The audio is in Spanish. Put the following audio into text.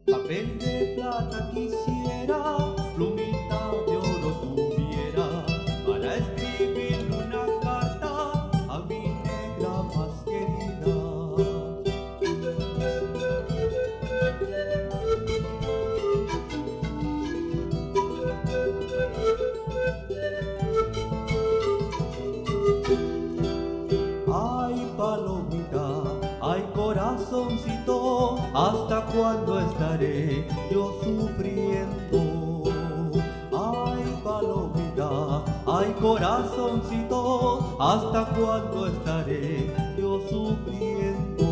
Papel de plata quisiera, plumita de oro tuviera, para escribirle una carta a mi negra más querida. Ay, palomita, ay, corazoncito, ¿hasta cuándo estaré yo sufriendo? Ay, palomita, ay, corazoncito, ¿hasta cuándo estaré yo sufriendo?